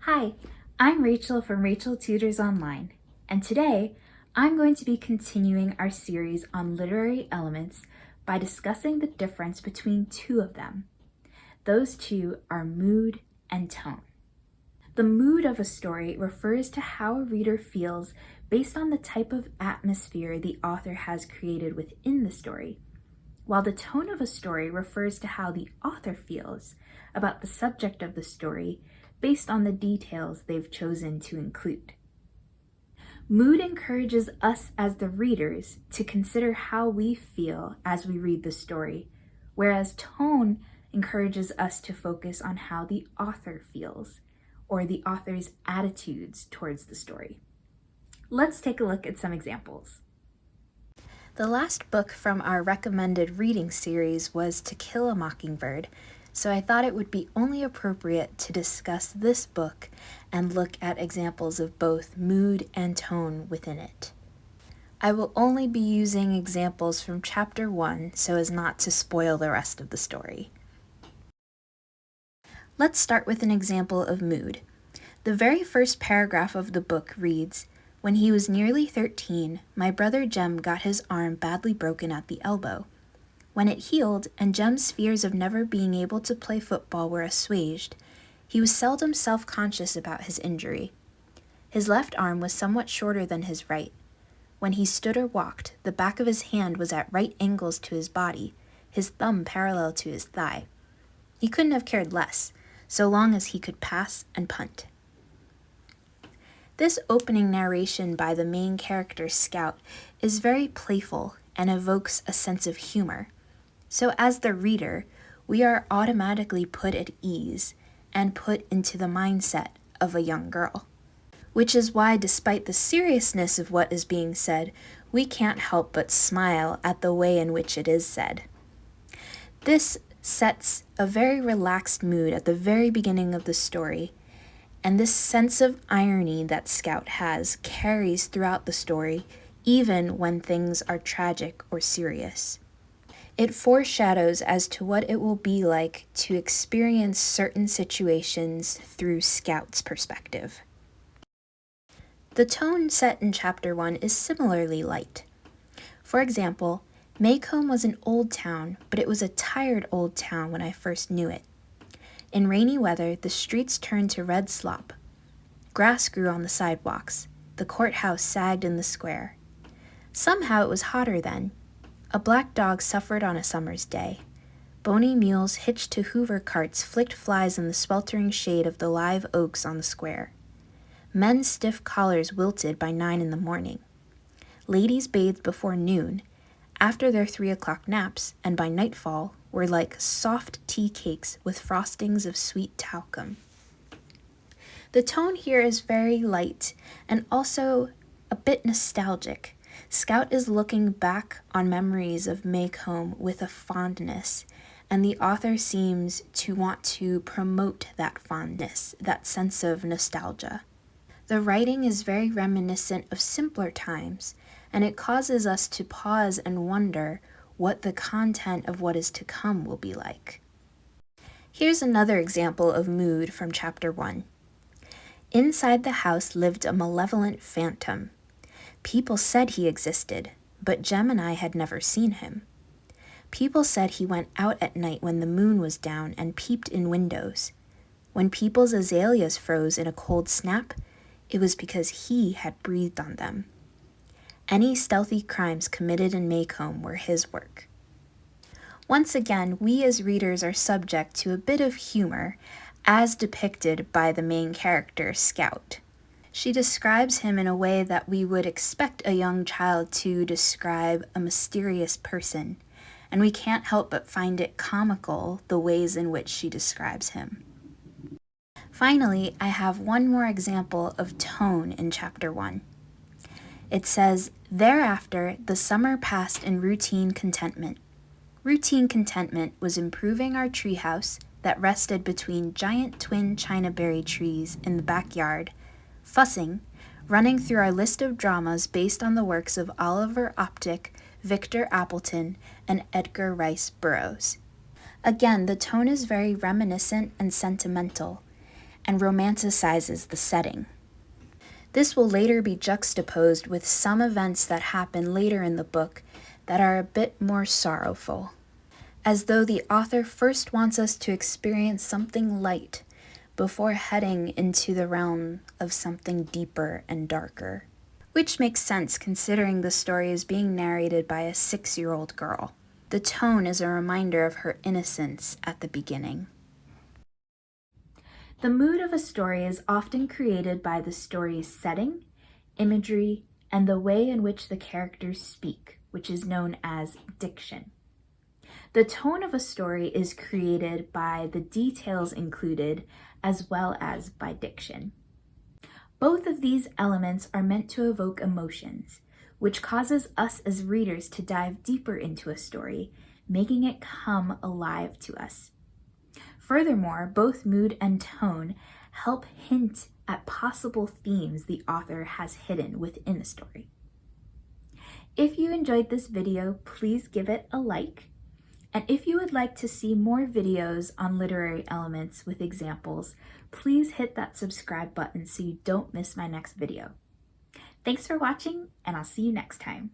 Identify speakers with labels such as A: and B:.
A: Hi, I'm Rachel from Rachel Tutors Online, and today I'm going to be continuing our series on literary elements by discussing the difference between two of them. Those two are mood and tone. The mood of a story refers to how a reader feels based on the type of atmosphere the author has created within the story, while the tone of a story refers to how the author feels about the subject of the story based on the details they've chosen to include. Mood encourages us as the readers to consider how we feel as we read the story, whereas tone encourages us to focus on how the author feels, or the author's attitudes towards the story. Let's take a look at some examples. The last book from our recommended reading series was To Kill a Mockingbird, so I thought it would be only appropriate to discuss this book and look at examples of both mood and tone within it. I will only be using examples from chapter 1 so as not to spoil the rest of the story. Let's start with an example of mood. The very first paragraph of the book reads, "When he was nearly 13, my brother Jem got his arm badly broken at the elbow. When it healed and Jem's fears of never being able to play football were assuaged, he was seldom self-conscious about his injury. His left arm was somewhat shorter than his right. When he stood or walked, the back of his hand was at right angles to his body, his thumb parallel to his thigh. He couldn't have cared less, so long as he could pass and punt." This opening narration by the main character, Scout, is very playful and evokes a sense of humor. So as the reader, we are automatically put at ease and put into the mindset of a young girl. Which is why, despite the seriousness of what is being said, we can't help but smile at the way in which it is said. This sets a very relaxed mood at the very beginning of the story, and this sense of irony that Scout has carries throughout the story, even when things are tragic or serious. It foreshadows as to what it will be like to experience certain situations through Scout's perspective. The tone set in chapter 1 is similarly light. For example, Maycomb was an old town, but it was a tired old town when I first knew it. In rainy weather, the streets turned to red slop. Grass grew on the sidewalks. The courthouse sagged in the square. Somehow it was hotter then. A black dog suffered on a summer's day. Bony mules hitched to Hoover carts flicked flies in the sweltering shade of the live oaks on the square. Men's stiff collars wilted by 9 in the morning. Ladies bathed before noon, after their 3 o'clock naps, and by nightfall were like soft tea cakes with frostings of sweet talcum. The tone here is very light and also a bit nostalgic. Scout is looking back on memories of Maycomb with a fondness, and the author seems to want to promote that fondness, that sense of nostalgia. The writing is very reminiscent of simpler times, and it causes us to pause and wonder what the content of what is to come will be like. Here's another example of mood from chapter 1. Inside the house lived a malevolent phantom. People said he existed, but Jem and I had never seen him. People said he went out at night when the moon was down and peeped in windows. When people's azaleas froze in a cold snap, it was because he had breathed on them. Any stealthy crimes committed in Maycomb were his work. Once again, we as readers are subject to a bit of humor, as depicted by the main character, Scout. She describes him in a way that we would expect a young child to describe a mysterious person, and we can't help but find it comical the ways in which she describes him. Finally, I have one more example of tone in chapter 1. It says, "Thereafter, the summer passed in routine contentment. Routine contentment was improving our treehouse that rested between giant twin chinaberry trees in the backyard, fussing, running through our list of dramas based on the works of Oliver Optic, Victor Appleton, and Edgar Rice Burroughs." Again, the tone is very reminiscent and sentimental, and romanticizes the setting. This will later be juxtaposed with some events that happen later in the book that are a bit more sorrowful, as though the author first wants us to experience something light before heading into the realm of something deeper and darker. Which makes sense considering the story is being narrated by a 6-year-old girl. The tone is a reminder of her innocence at the beginning. The mood of a story is often created by the story's setting, imagery, and the way in which the characters speak, which is known as diction. The tone of a story is created by the details included as well as by diction. Both of these elements are meant to evoke emotions, which causes us as readers to dive deeper into a story, making it come alive to us. Furthermore, both mood and tone help hint at possible themes the author has hidden within a story. If you enjoyed this video, please give it a like. And if you would like to see more videos on literary elements with examples, please hit that subscribe button so you don't miss my next video. Thanks for watching, and I'll see you next time.